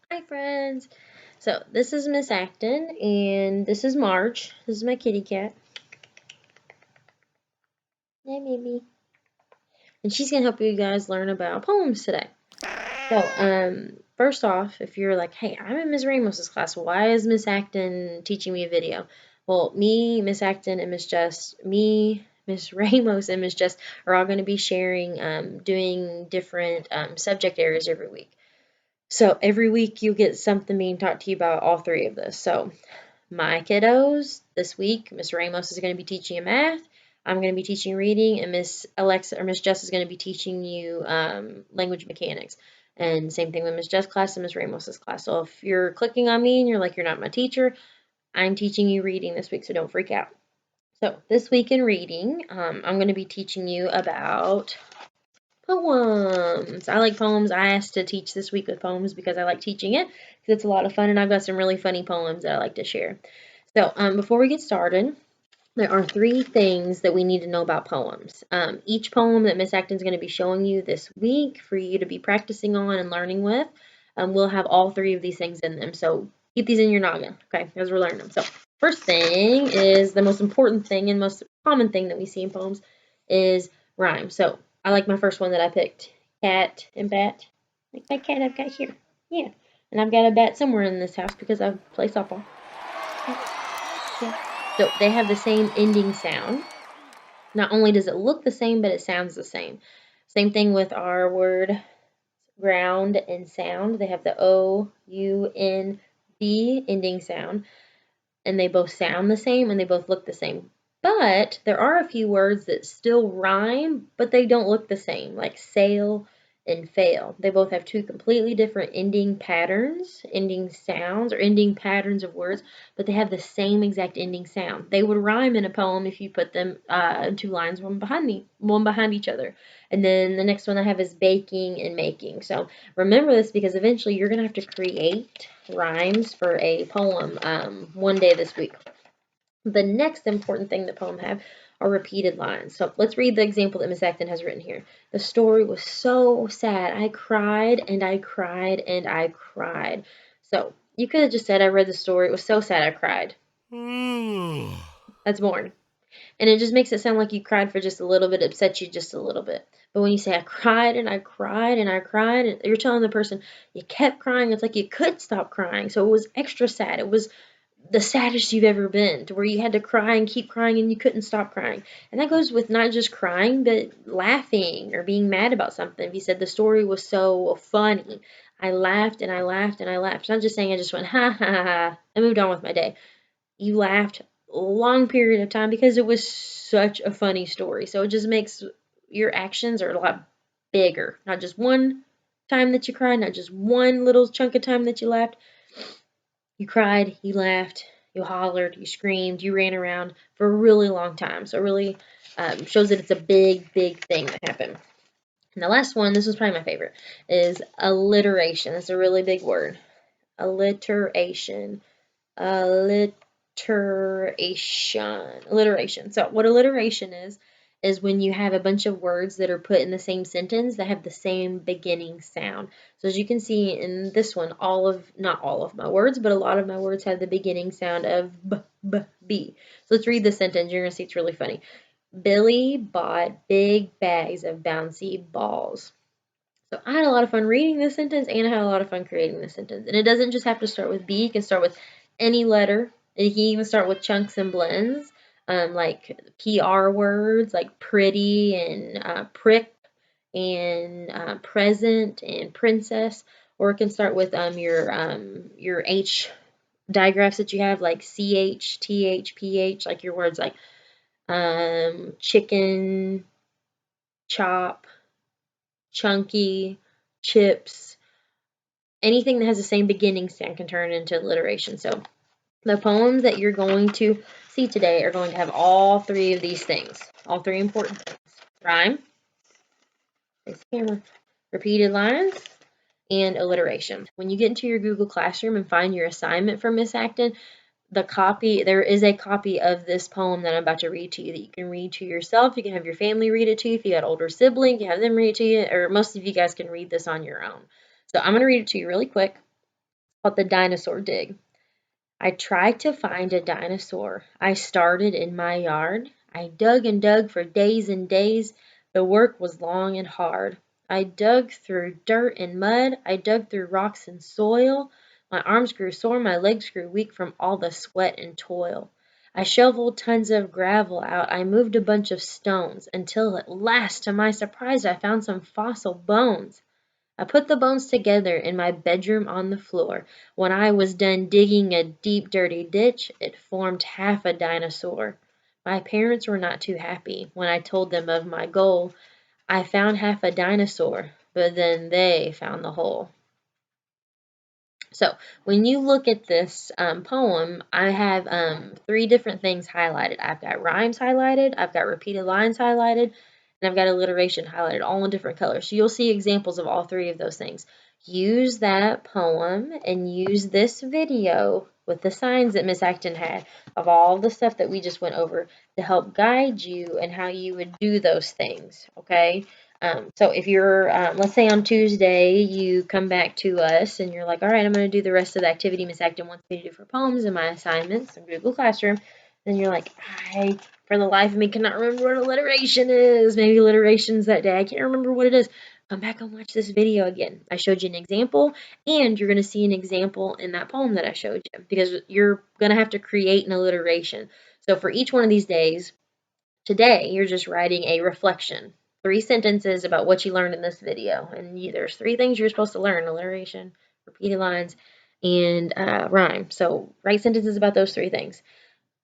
Hi friends! So this is Miss Acton and this is Marge. This is my kitty cat. Hey baby. And she's gonna help you guys learn about poems today. So first off, if you're like, hey, I'm in Miss Ramos's class, why is Miss Acton teaching me a video? Well, me, Miss Acton, and Miss Ramos, and Miss Jess are all going to be sharing, doing different subject areas every week. So every week you get something being taught to you about all three of this. So my kiddos this week, Miss Ramos is going to be teaching you math. I'm going to be teaching reading, and Miss Alexa or Miss Jess is going to be teaching you language mechanics. And same thing with Miss Jess' class and Miss Ramos's class. So if you're clicking on me and you're like, you're not my teacher, I'm teaching you reading this week, so don't freak out. So this week in reading, I'm going to be teaching you about poems. I like poems. I asked to teach this week with poems because I like teaching it because it's a lot of fun, and I've got some really funny poems that I like to share. So before we get started, there are three things that we need to know about poems. Each poem that Miss Acton's going to be showing you this week for you to be practicing on and learning with will have all three of these things in them. So keep these in your noggin, okay, as we're learning them. So first thing is the most important thing and most common thing that we see in poems is rhyme. So I like my first one that I picked, cat and bat. Like my cat I've got here. Yeah. And I've got a bat somewhere in this house because I play softball. Yeah. So they have the same ending sound. Not only does it look the same, but it sounds the same. Same thing with our word ground and sound. They have the O, U, N, D ending sound, and they both sound the same and they both look the same. But there are a few words that still rhyme, but they don't look the same, like sail and fail. They both have two completely different ending patterns, ending sounds, or ending patterns of words, but they have the same exact ending sound. They would rhyme in a poem if you put them in two lines, one behind each other. And then the next one I have is baking and making. So remember this because eventually you're going to have to create rhymes for a poem one day this week. The next important thing the poem have are repeated lines. So let's read the example that Miss Acton has written here. The story was so sad. I cried and I cried and I cried. So you could have just said, I read the story. It was so sad I cried. That's boring. And it just makes it sound like you cried for just a little bit, upset you just a little bit. But when you say, I cried and I cried and I cried, and you're telling the person you kept crying, it's like you could stop crying. So it was extra sad. It was the saddest you've ever been, to where you had to cry and keep crying and you couldn't stop crying. And that goes with not just crying, but laughing or being mad about something. If you said the story was so funny, I laughed and I laughed and I laughed. It's not just saying I just went, ha ha ha ha, I moved on with my day. You laughed a long period of time because it was such a funny story. So it just makes your actions are a lot bigger. Not just one time that you cried, not just one little chunk of time that you laughed. You cried, you laughed, you hollered, you screamed, you ran around for a really long time. So it really shows that it's a big, big thing that happened. And the last one, this was probably my favorite, is alliteration. It's a really big word. Alliteration. Alliteration. So what alliteration is when you have a bunch of words that are put in the same sentence that have the same beginning sound. So as you can see in this one, not all of my words, but a lot of my words have the beginning sound of b, b, b. So let's read the sentence. You're going to see it's really funny. Billy bought big bags of bouncy balls. So I had a lot of fun reading this sentence, and I had a lot of fun creating this sentence. And it doesn't just have to start with B. It can start with any letter. It can even start with chunks and blends, like PR words like pretty and prick and present and princess. Or it can start with your H digraphs that you have, like CH, TH, PH, like your words like chicken, chop, chunky, chips. Anything that has the same beginning sound can turn into alliteration. So the poems that you're going to see today are going to have all three of these things, all three important things. Rhyme, face the camera, repeated lines, and alliteration. When you get into your Google Classroom and find your assignment from Miss Acton, there is a copy of this poem that I'm about to read to you that you can read to yourself. You can have your family read it to you. If you got older siblings, you have them read it to you, or most of you guys can read this on your own. So I'm going to read it to you really quick. called the dinosaur dig. I tried to find a dinosaur. I started in my yard. I dug and dug for days and days. The work was long and hard. I dug through dirt and mud. I dug through rocks and soil. My arms grew sore. My legs grew weak from all the sweat and toil. I shoveled tons of gravel out. I moved a bunch of stones until at last, to my surprise, I found some fossil bones. I put the bones together in my bedroom on the floor. When I was done digging a deep, dirty ditch, it formed half a dinosaur. My parents were not too happy when I told them of my goal. I found half a dinosaur, but then they found the whole. So when you look at this poem, I have three different things highlighted. I've got rhymes highlighted, I've got repeated lines highlighted, and I've got alliteration highlighted, all in different colors. So you'll see examples of all three of those things. Use that poem and use this video with the signs that Miss Acton had of all the stuff that we just went over to help guide you and how you would do those things, okay? So if you're, let's say on Tuesday, you come back to us and you're like, all right, I'm going to do the rest of the activity Miss Acton wants me to do for poems and my assignments in Google Classroom. Then you're like, I, for the life of me, cannot remember what alliteration is. Maybe alliteration's that day. I can't remember what it is. Come back and watch this video again. I showed you an example, and you're going to see an example in that poem that I showed you because you're going to have to create an alliteration. So for each one of these days, today, you're just writing a reflection. 3 sentences about what you learned in this video. And there's 3 things you're supposed to learn: alliteration, repeated lines, and rhyme. So write sentences about those 3 things.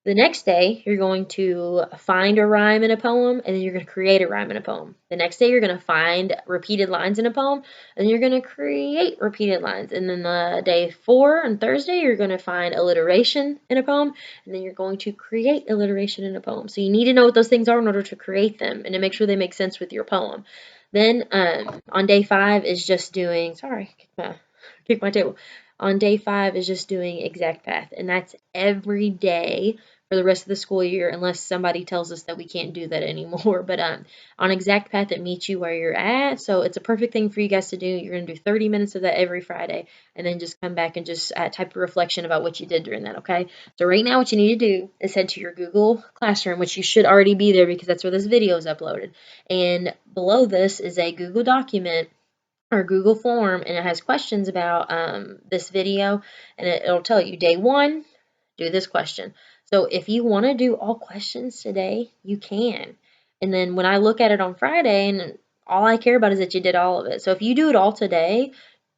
The next day, you're going to find a rhyme in a poem, and then you're going to create a rhyme in a poem. The next day, you're going to find repeated lines in a poem, and you're going to create repeated lines. And then the day 4 on Thursday, you're going to find alliteration in a poem, and then you're going to create alliteration in a poem. So you need to know what those things are in order to create them and to make sure they make sense with your poem. Then on day 5 is just doing, kick my table. On day 5 is just doing exact path, and that's every day for the rest of the school year, unless somebody tells us that we can't do that anymore. But on exact path, it meets you where you're at, so it's a perfect thing for you guys to do. You're going to do 30 minutes of that every Friday, and then just come back and just type a reflection about what you did during that, okay? So right now, what you need to do is head to your Google Classroom, which you should already be there because that's where this video is uploaded. And below this is a Google document or Google form, and it has questions about this video, and it'll tell you day 1, do this question. So if you want to do all questions today, you can. And then when I look at it on Friday, and all I care about is that you did all of it. So if you do it all today,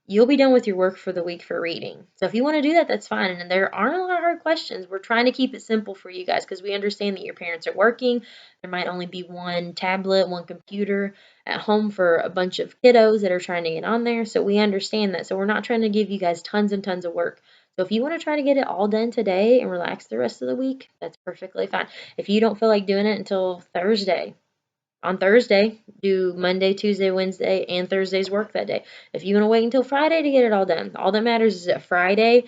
you'll be done with your work for the week for reading. So if you want to do that, that's fine. And there aren't a lot of hard questions. We're trying to keep it simple for you guys because we understand that your parents are working. There might only be one tablet, one computer at home for a bunch of kiddos that are trying to get on there. So we understand that. So we're not trying to give you guys tons and tons of work. So if you want to try to get it all done today and relax the rest of the week, that's perfectly fine. If you don't feel like doing it until Thursday, on Thursday, do Monday, Tuesday, Wednesday, and Thursday's work that day. If you want to wait until Friday to get it all done, all that matters is that Friday,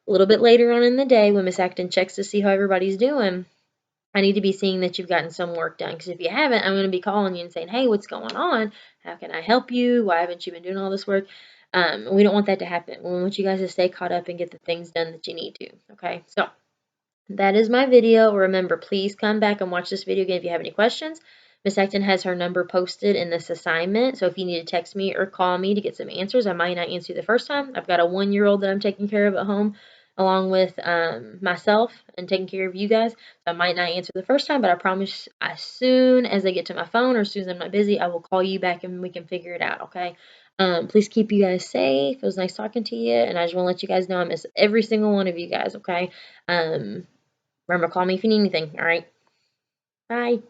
a little bit later on in the day, when Miss Acton checks to see how everybody's doing, I need to be seeing that you've gotten some work done. Because if you haven't, I'm going to be calling you and saying, hey, what's going on? How can I help you? Why haven't you been doing all this work? We don't want that to happen. We want you guys to stay caught up and get the things done that you need to. Okay, so that is my video. Remember, please come back and watch this video again if you have any questions. Miss Acton has her number posted in this assignment, so if you need to text me or call me to get some answers, I might not answer you the first time. I've got a 1-year-old that I'm taking care of at home, along with myself and taking care of you guys. So I might not answer the first time, but I promise as soon as I get to my phone or as soon as I'm not busy, I will call you back and we can figure it out, okay? Please keep you guys safe. It was nice talking to you, and I just want to let you guys know I miss every single one of you guys, okay? Remember, call me if you need anything, all right? Bye.